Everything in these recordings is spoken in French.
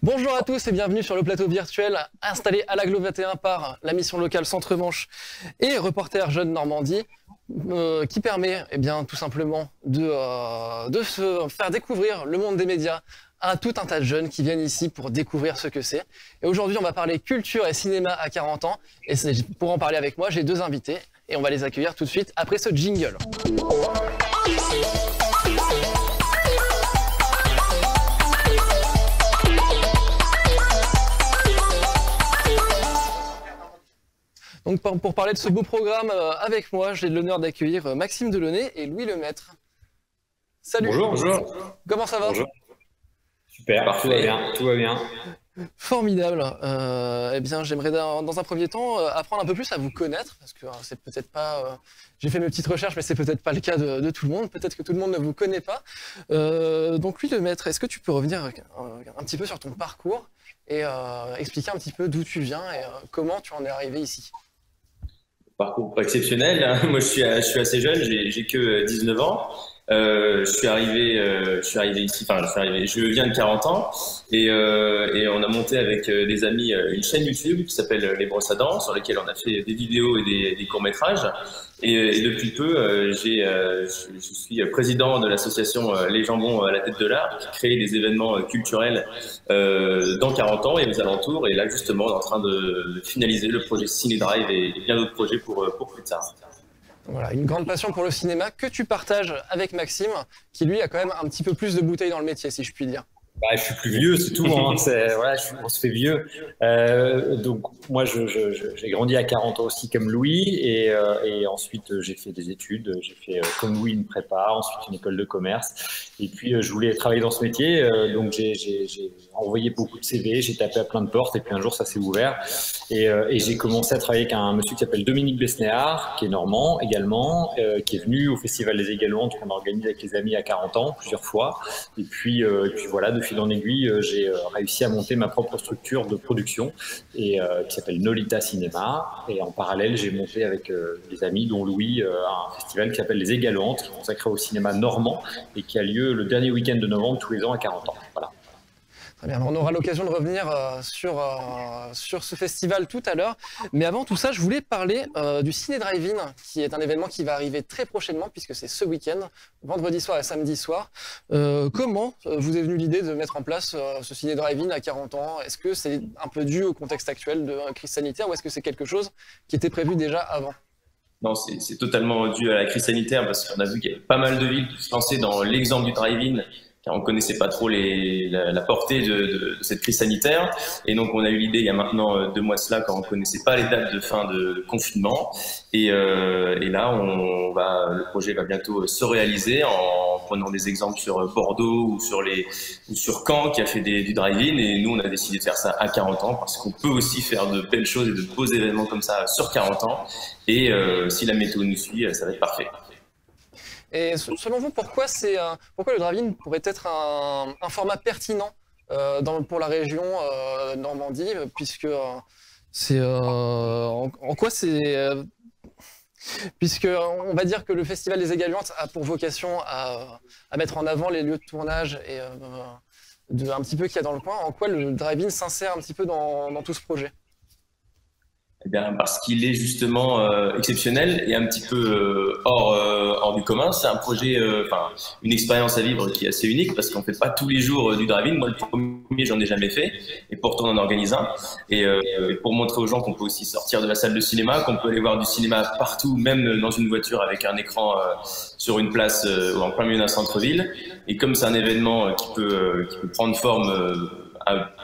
Bonjour à tous et bienvenue sur le plateau virtuel installé à l'Agglo 21 par la mission locale Centre-Manche et Reporter Jeunes Normandie qui permet tout simplement de se faire découvrir le monde des médias à tout un tas de jeunes qui viennent ici pour découvrir ce que c'est. Et aujourd'hui, on va parler culture et cinéma à 40 ans. Et pour en parler avec moi, j'ai deux invités et on va les accueillir tout de suite après ce jingle. Donc pour parler de ce beau programme avec moi, j'ai l'honneur d'accueillir Maxime Delaunay et Louis Lemaître. Salut. Bonjour, bonjour. Comment ça va? Bonjour. Super, parfait. Tout va bien, tout va bien. Formidable. J'aimerais dans un premier temps apprendre un peu plus à vous connaître, parce que c'est peut-être pas... j'ai fait mes petites recherches, mais c'est peut-être pas le cas de tout le monde. Peut-être que tout le monde ne vous connaît pas. Donc Louis Lemaître, est-ce que tu peux revenir un petit peu sur ton parcours et expliquer un petit peu d'où tu viens et comment tu en es arrivé ici? Parcours exceptionnel. Moi, je suis assez jeune, j'ai que 19 ans. Je suis arrivé ici, je viens de 40 ans et on a monté avec des amis une chaîne YouTube qui s'appelle Les Brosses à Dents, sur laquelle on a fait des vidéos et des courts-métrages. Et depuis peu, je suis président de l'association Les Jambons à la tête de l'art, qui crée des événements culturels dans 40 ans et aux alentours. Et là, justement, on est en train de finaliser le projet Ciné Drive et bien d'autres projets pour plus tard. Voilà, une grande passion pour le cinéma que tu partages avec Maxime, qui lui a quand même un petit peu plus de bouteilles dans le métier, si je puis dire. Bah, je suis plus vieux, c'est tout. Hein. Voilà, on se fait vieux. Donc moi, j'ai grandi à 40 ans aussi comme Louis, et ensuite j'ai fait des études. J'ai fait comme Louis une prépa, ensuite une école de commerce. Et puis je voulais travailler dans ce métier, donc j'ai envoyé beaucoup de CV, j'ai tapé à plein de portes, et puis un jour ça s'est ouvert. Et j'ai commencé à travailler avec un monsieur qui s'appelle Dominique Besnéard, qui est normand également, qui est venu au Festival des Égalantes qu'on organise avec les amis à 40 ans plusieurs fois. Et puis voilà, de fil en aiguille, j'ai réussi à monter ma propre structure de production qui s'appelle Nolita Cinéma. Et en parallèle, j'ai monté avec des amis, dont Louis, un festival qui s'appelle les Égalantes, qui est consacré au cinéma normand et qui a lieu le dernier week-end de novembre tous les ans à 40 ans. Voilà. Très bien, on aura l'occasion de revenir sur ce festival tout à l'heure. Mais avant tout ça, je voulais parler du Ciné Drive-In, qui est un événement qui va arriver très prochainement, puisque c'est ce week-end, vendredi soir et samedi soir. Comment vous est venue l'idée de mettre en place ce Ciné Drive-In à 40 ans? Est-ce que c'est un peu dû au contexte actuel de crise sanitaire, ou est-ce que c'est quelque chose qui était prévu déjà avant? Non, c'est totalement dû à la crise sanitaire, parce qu'on a vu qu'il y avait pas mal de villes qui se lançaient dans l'exemple du drive-in, car on connaissait pas trop la portée de cette crise sanitaire. Et donc, on a eu l'idée il y a maintenant 2 mois de cela, quand on connaissait pas les dates de fin de confinement. Et là, le projet va bientôt se réaliser en prenant des exemples sur Bordeaux ou sur Caen, qui a fait du drive-in. Et nous, on a décidé de faire ça à 40 ans, parce qu'on peut aussi faire de belles choses et de beaux événements comme ça sur 40 ans. Et si la météo nous suit, ça va être parfait. Et selon vous, pourquoi le drive-in pourrait être un format pertinent pour la région Normandie, puisque en quoi c'est puisque on va dire que le Festival des Égalantes a pour vocation à mettre en avant les lieux de tournage et un petit peu qu'il y a dans le coin. En quoi le drive-in s'insère un petit peu dans tout ce projet? Eh bien, parce qu'il est justement exceptionnel et un petit peu hors du commun. C'est un projet, une expérience à vivre qui est assez unique, parce qu'on fait pas tous les jours du drive-in. Moi, le premier, j'en ai jamais fait, et pourtant on en organise un. Et pour montrer aux gens qu'on peut aussi sortir de la salle de cinéma, qu'on peut aller voir du cinéma partout, même dans une voiture avec un écran sur une place en plein milieu d'un centre-ville. Et comme c'est un événement qui peut prendre forme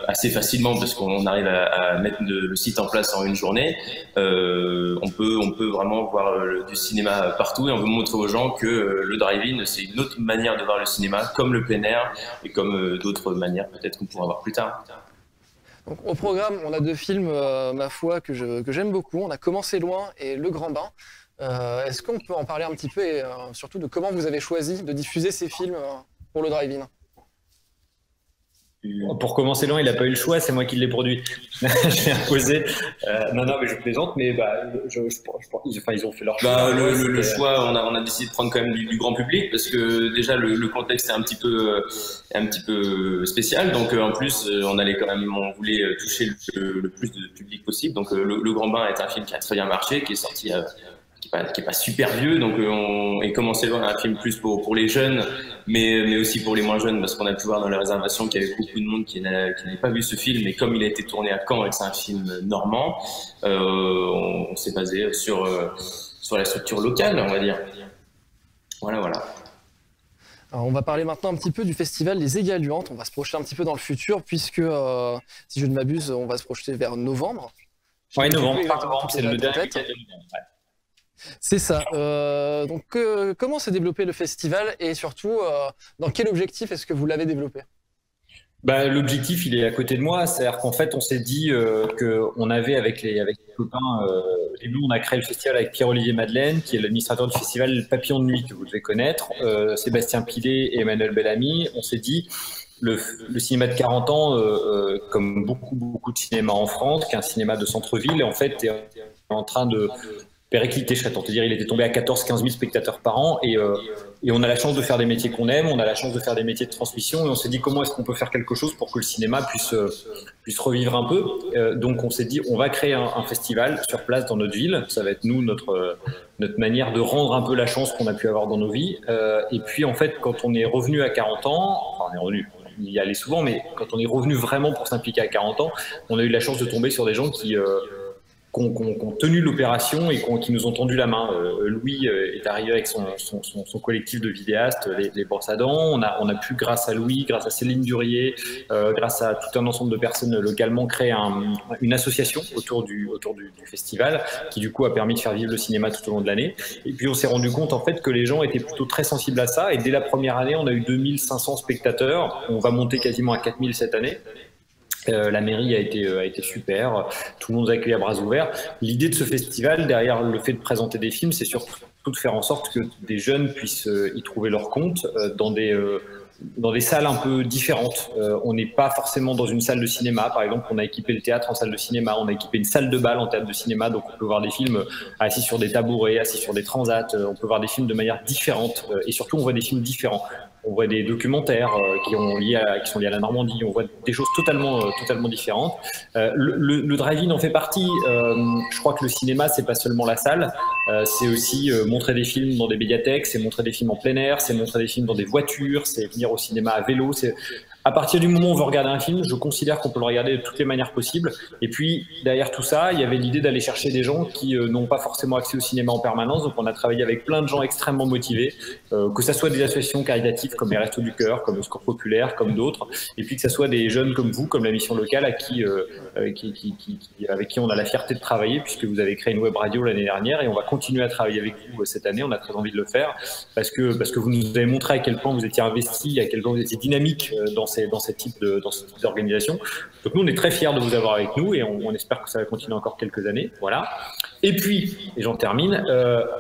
assez facilement, parce qu'on arrive à mettre le site en place en une journée, on peut vraiment voir du cinéma partout, et on veut montrer aux gens que le drive-in, c'est une autre manière de voir le cinéma, comme le plein air et comme d'autres manières peut-être qu'on pourra voir plus tard. Donc, au programme, on a 2 films, ma foi, que j'aime beaucoup. On a Commencé loin et Le Grand Bain. Est-ce qu'on peut en parler un petit peu et surtout de comment vous avez choisi de diffuser ces films pour le drive-in? Pour commencer, non, il n'a pas eu le choix, c'est moi qui l'ai produit. Je l'ai imposé. Non, mais je plaisante, mais ils ont fait leur choix. Le choix, on a décidé de prendre quand même du grand public parce que déjà le contexte est un petit peu spécial. Donc en plus, on voulait toucher le plus de public possible. Donc le Grand Bain est un film qui a très bien marché, qui est sorti. Qui est pas super vieux, donc et comme on sait, on a un film plus pour les jeunes, mais aussi pour les moins jeunes, parce qu'on a pu voir dans les réservations qu'il y avait beaucoup de monde qui n'avait pas vu ce film, et comme il a été tourné à Caen et que c'est un film normand, on s'est basé sur la structure locale, on va dire. Voilà. Alors, on va parler maintenant un petit peu du festival des Égaluantes. On va se projeter un petit peu dans le futur, puisque, si je ne m'abuse, on va se projeter vers novembre. Oui, novembre, c'est le dernier week-end de novembre. Ouais. C'est ça. Donc, comment s'est développé le festival et surtout, dans quel objectif est-ce que vous l'avez développé? L'objectif, il est à côté de moi. C'est-à-dire qu'en fait, on s'est dit qu'on avait, avec les copains, on a créé le festival avec Pierre-Olivier Madeleine, qui est l'administrateur du festival Papillon de Nuit, que vous devez connaître, Sébastien Pilet et Emmanuel Bellamy. On s'est dit, le cinéma de 40 ans, comme beaucoup de cinéma en France, qui est un cinéma de centre-ville, en fait, est en train de péricliter, je serais tenté de dire, il était tombé à 14-15 000 spectateurs par an et on a la chance de faire des métiers qu'on aime, on a la chance de faire des métiers de transmission et on s'est dit comment est-ce qu'on peut faire quelque chose pour que le cinéma puisse revivre un peu. Donc on s'est dit on va créer un festival sur place dans notre ville, ça va être nous notre manière de rendre un peu la chance qu'on a pu avoir dans nos vies. Et puis en fait quand on est revenu à 40 ans, enfin on est revenu, il y allait souvent, mais quand on est revenu vraiment pour s'impliquer à 40 ans, on a eu la chance de tomber sur des gens qui ont tenu l'opération et qui nous ont tendu la main. Louis est arrivé avec son collectif de vidéastes, les Brosses à Dents. On a pu, grâce à Louis, grâce à Céline Durier, grâce à tout un ensemble de personnes localement, créer une association autour du festival qui du coup a permis de faire vivre le cinéma tout au long de l'année. Et puis on s'est rendu compte en fait que les gens étaient plutôt très sensibles à ça et dès la première année, on a eu 2500 spectateurs. On va monter quasiment à 4000 cette année. La mairie a été super, tout le monde nous a accueilli à bras ouverts. L'idée de ce festival, derrière le fait de présenter des films, c'est surtout de faire en sorte que des jeunes puissent y trouver leur compte dans des salles un peu différentes. On n'est pas forcément dans une salle de cinéma, par exemple, on a équipé le théâtre en salle de cinéma, on a équipé une salle de bal en théâtre de cinéma, donc on peut voir des films assis sur des tabourets, assis sur des transats, on peut voir des films de manière différente, et surtout on voit des films différents. On voit des documentaires qui sont liés à la Normandie, on voit des choses totalement différentes. Le drive-in en fait partie. Je crois que le cinéma, c'est pas seulement la salle, c'est aussi montrer des films dans des médiathèques, c'est montrer des films en plein air, c'est montrer des films dans des voitures, c'est venir au cinéma à vélo. À partir du moment où on veut regarder un film, je considère qu'on peut le regarder de toutes les manières possibles. Et puis, derrière tout ça, il y avait l'idée d'aller chercher des gens qui n'ont pas forcément accès au cinéma en permanence. Donc, on a travaillé avec plein de gens extrêmement motivés, que ça soit des associations caritatives comme les Restos du Cœur, comme le Secours Populaire, comme d'autres, et puis que ça soit des jeunes comme vous, comme la mission locale, avec qui on a la fierté de travailler, puisque vous avez créé une web radio l'année dernière, et on va continuer à travailler avec vous cette année. On a très envie de le faire, parce que vous nous avez montré à quel point vous étiez investi, à quel point vous étiez dynamique dans ce type d'organisation. Donc nous, on est très fiers de vous avoir avec nous et on espère que ça va continuer encore quelques années. Voilà. Et puis, et j'en termine,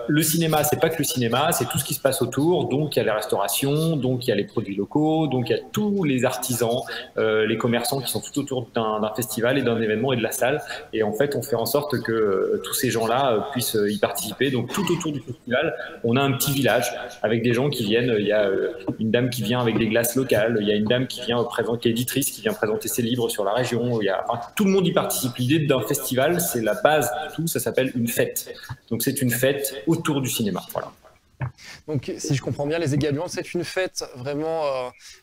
le cinéma, c'est pas que le cinéma, c'est tout ce qui se passe autour. Donc il y a la restauration, donc il y a les produits locaux, donc il y a tous les artisans, les commerçants qui sont tout autour d'un festival et d'un événement et de la salle. Et en fait, on fait en sorte que tous ces gens-là puissent y participer. Donc tout autour du festival, on a un petit village avec des gens qui viennent. Il y a une dame qui vient avec des glaces locales, il y a une dame qui vient qui est éditrice, qui vient présenter ses livres sur la région. Tout le monde y participe. L'idée d'un festival, c'est la base de tout, ça s'appelle une fête. Donc c'est une fête autour du cinéma. Voilà. Donc si je comprends bien, les Égaluantes, c'est une fête vraiment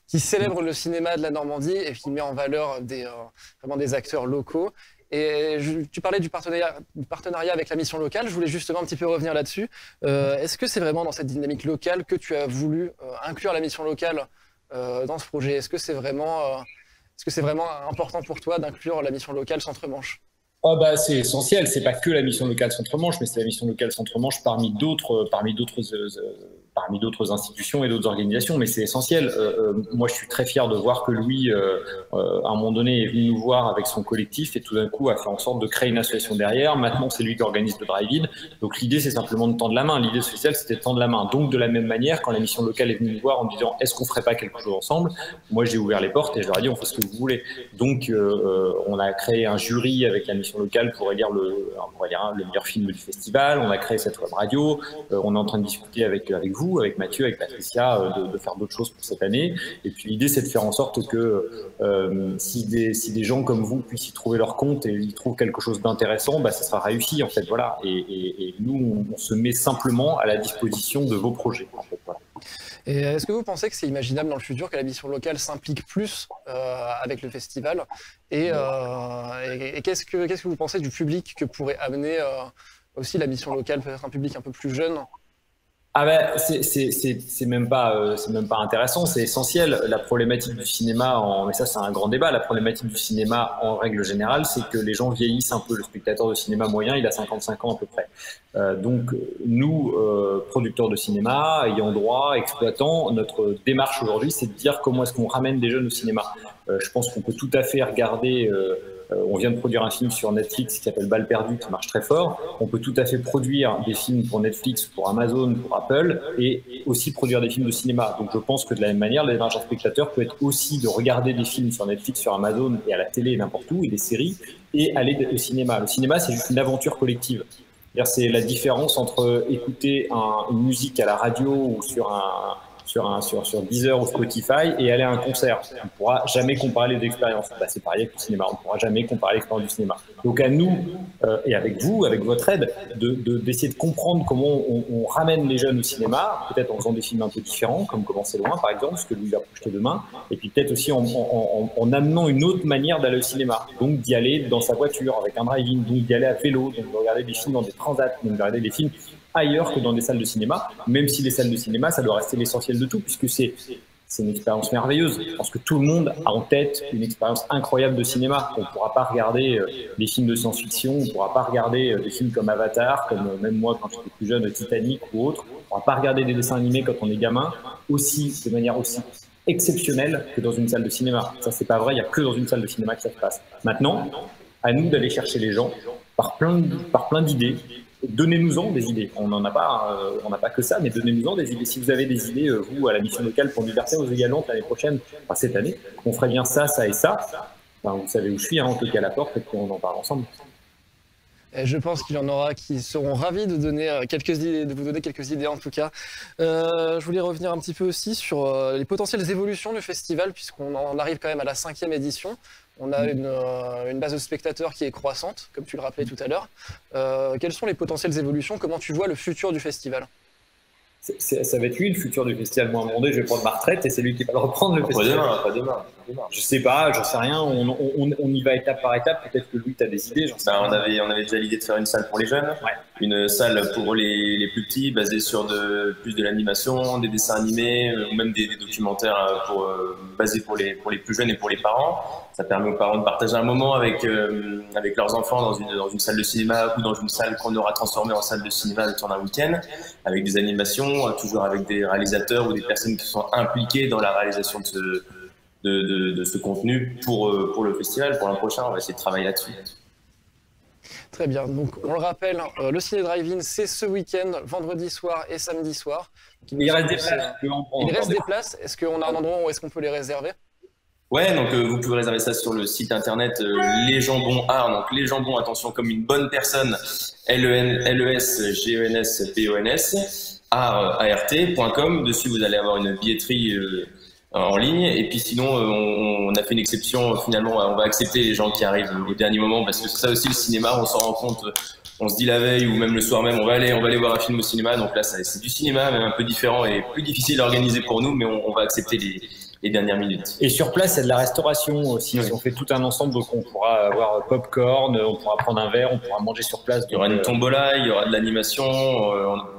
qui célèbre le cinéma de la Normandie et qui met en valeur vraiment des acteurs locaux. Et tu parlais du partenariat avec la mission locale, je voulais justement un petit peu revenir là-dessus. Est-ce que c'est vraiment dans cette dynamique locale que tu as voulu inclure la mission locale dans ce projet? Est-ce que c'est vraiment important pour toi d'inclure la mission locale Centre-Manche? C'est essentiel, c'est pas que la mission locale Centre-Manche, mais c'est la mission locale Centre-Manche parmi d'autres parmi d'autres institutions et d'autres organisations, mais c'est essentiel. Moi, je suis très fier de voir que Louis, à un moment donné, est venu nous voir avec son collectif et tout d'un coup a fait en sorte de créer une association derrière. Maintenant, c'est lui qui organise le drive-in. Donc l'idée, c'est simplement de tendre la main. L'idée sociale, c'était de tendre la main. Donc de la même manière, quand la mission locale est venue nous voir en disant est-ce qu'on ferait pas quelque chose ensemble, moi j'ai ouvert les portes et je leur ai dit on fait ce que vous voulez. Donc on a créé un jury avec la mission locale pour élire le meilleur film du festival. On a créé cette web radio. On est en train de discuter avec vous, avec Mathieu, avec Patricia, de faire d'autres choses pour cette année. Et puis l'idée, c'est de faire en sorte que si des gens comme vous puissent y trouver leur compte et y trouvent quelque chose d'intéressant, bah, ça sera réussi en fait. Voilà. Et nous, on se met simplement à la disposition de vos projets. En fait, voilà. Et est-ce que vous pensez que c'est imaginable dans le futur que la mission locale s'implique plus avec le festival? Et qu'est-ce que vous pensez du public que pourrait amener aussi la mission locale, peut-être un public un peu plus jeune? Ah ben, c'est même pas intéressant, c'est essentiel. La problématique du cinéma, mais ça c'est un grand débat, la problématique du cinéma en règle générale, c'est que les gens vieillissent un peu. Le spectateur de cinéma moyen, il a 55 ans à peu près. Donc nous, producteurs de cinéma, ayant droit, exploitants, notre démarche aujourd'hui, c'est de dire comment est-ce qu'on ramène des jeunes au cinéma. Je pense qu'on peut tout à fait regarder... on vient de produire un film sur Netflix qui s'appelle Balle perdue, qui marche très fort. On peut tout à fait produire des films pour Netflix, pour Amazon, pour Apple, et aussi produire des films de cinéma. Donc je pense que de la même manière, la démarche d'un spectateur peut être aussi de regarder des films sur Netflix, sur Amazon et à la télé, n'importe où, et des séries, et aller au cinéma. Le cinéma, c'est juste une aventure collective. C'est la différence entre écouter une musique à la radio ou sur Deezer ou Spotify et aller à un concert. On ne pourra jamais comparer les expériences. Bah, c'est pareil avec le cinéma, on ne pourra jamais comparer l'expérience du cinéma. Donc à nous, et avec vous, avec votre aide, d'essayer de comprendre comment on ramène les jeunes au cinéma, peut-être en faisant des films un peu différents, comme Commencer loin par exemple, ce que Louis va projeter demain, et puis peut-être aussi en amenant une autre manière d'aller au cinéma. Donc d'y aller dans sa voiture, avec un drive-in, donc d'y aller à vélo, donc de regarder des films dans des transats, donc de regarder des films ailleurs que dans des salles de cinéma, même si les salles de cinéma, ça doit rester l'essentiel de tout, puisque c'est une expérience merveilleuse. Je pense que tout le monde a en tête une expérience incroyable de cinéma. On ne pourra pas regarder des films de science-fiction, on ne pourra pas regarder des films comme Avatar, comme même moi quand j'étais plus jeune, Titanic ou autre. On ne pourra pas regarder des dessins animés quand on est gamin, de manière aussi exceptionnelle que dans une salle de cinéma. Ça, c'est pas vrai, il n'y a que dans une salle de cinéma que ça se passe. Maintenant, à nous d'aller chercher les gens par plein d'idées. Donnez-nous-en des idées. On n'a pas que ça, mais donnez-nous-en des idées. Si vous avez des idées, vous, à la mission locale pour divertir aux Égalantes l'année prochaine, enfin cette année, on ferait bien ça, ça et ça. Enfin, vous savez où je suis, hein, on toque à la porte et puis on en parle ensemble. Et je pense qu'il y en aura qui seront ravis de donner quelques idées, de vous donner quelques idées en tout cas. Je voulais revenir un petit peu aussi sur les potentielles évolutions du festival, puisqu'on en arrive quand même à la 5e édition. On a une base de spectateurs qui est croissante, comme tu le rappelais tout à l'heure. Quelles sont les potentielles évolutions? Comment tu vois le futur du festival? Ça va être lui le futur du festival. Moi, à un moment donné, je vais prendre ma retraite et c'est lui qui va le reprendre le festival. Pas demain. Je sais pas, j'en sais rien. On y va étape par étape. Peut-être que Louis, tu as des idées. On avait déjà l'idée de faire une salle pour les jeunes, une salle pour les plus petits, basée sur plus de l'animation, des dessins animés, ou même des documentaires basés pour les plus jeunes et pour les parents. Ça permet aux parents de partager un moment avec leurs enfants dans une salle de cinéma ou dans une salle qu'on aura transformée en salle de cinéma le temps d'un week-end, avec des animations, toujours avec des réalisateurs ou des personnes qui sont impliquées dans la réalisation de ce contenu pour le festival. Pour l'an prochain, on va essayer de travailler là-dessus. Très bien, donc on le rappelle, le Ciné Drive-In, c'est ce week-end, vendredi soir et samedi soir. Il reste des places. Il reste des places. Est-ce qu'on a un endroit où est-ce qu'on peut les réserver? Ouais, donc vous pouvez réserver ça sur le site internet Les Jambons Art. Donc Les Jambons, attention, comme une bonne personne, LESGENSBONS, art.com. Dessus, vous allez avoir une billetterie en ligne. Et puis sinon, on a fait une exception. Finalement, on va accepter les gens qui arrivent au dernier moment, parce que c'est ça aussi le cinéma. On s'en rend compte. On se dit la veille ou même le soir même, on va aller voir un film au cinéma. Donc là, c'est du cinéma, même un peu différent et plus difficile à organiser pour nous, mais on va accepter les dernières minutes. Et sur place, il y a de la restauration aussi. Oui. On fait tout un ensemble, donc on pourra avoir popcorn, on pourra prendre un verre, on pourra manger sur place. Il y aura une tombola, il y aura de l'animation,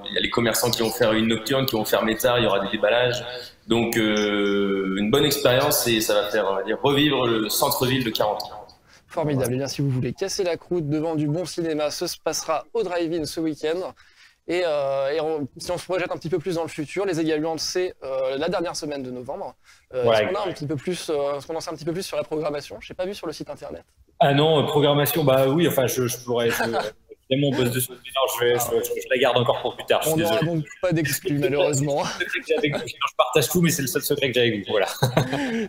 il y a les commerçants qui vont faire une nocturne, qui vont faire méta, il y aura des déballages. Donc une bonne expérience et ça va faire, on va dire, revivre le centre-ville de 40 ans. Formidable. Et bien, si vous voulez casser la croûte devant du bon cinéma, ce se passera au Drive-In ce week-end. Si on se projette un petit peu plus dans le futur, les Égaluantes, c'est la dernière semaine de novembre. Voilà. Est-ce qu'on en sait un petit peu plus sur la programmation? Je n'ai pas vu sur le site internet. Ah non, programmation, bah oui, enfin, je pourrais. Évidemment, on bosse dessus. Non, je la garde encore pour plus tard. On n'aura donc pas d'exclus, malheureusement. Je partage tout, mais c'est le seul secret que j'ai avec vous. Voilà.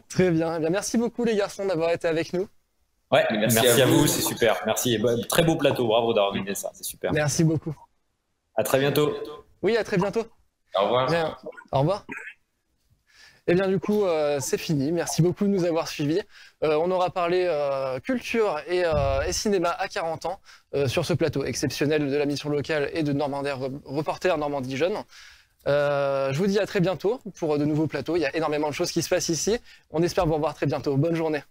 Très bien. Eh bien. Merci beaucoup, les garçons, d'avoir été avec nous. Ouais, merci à vous, c'est super. Merci. Très beau plateau, bravo d'avoir organisé ça, c'est super. Merci beaucoup. À très bientôt. Oui, à très bientôt. Au revoir. Bien. Au revoir. Eh bien, du coup, c'est fini. Merci beaucoup de nous avoir suivis. On aura parlé culture et cinéma à 40 ans sur ce plateau exceptionnel de la mission locale et de Normandair Reporter Normandie Jeune. Je vous dis à très bientôt pour de nouveaux plateaux. Il y a énormément de choses qui se passent ici. On espère vous revoir très bientôt. Bonne journée.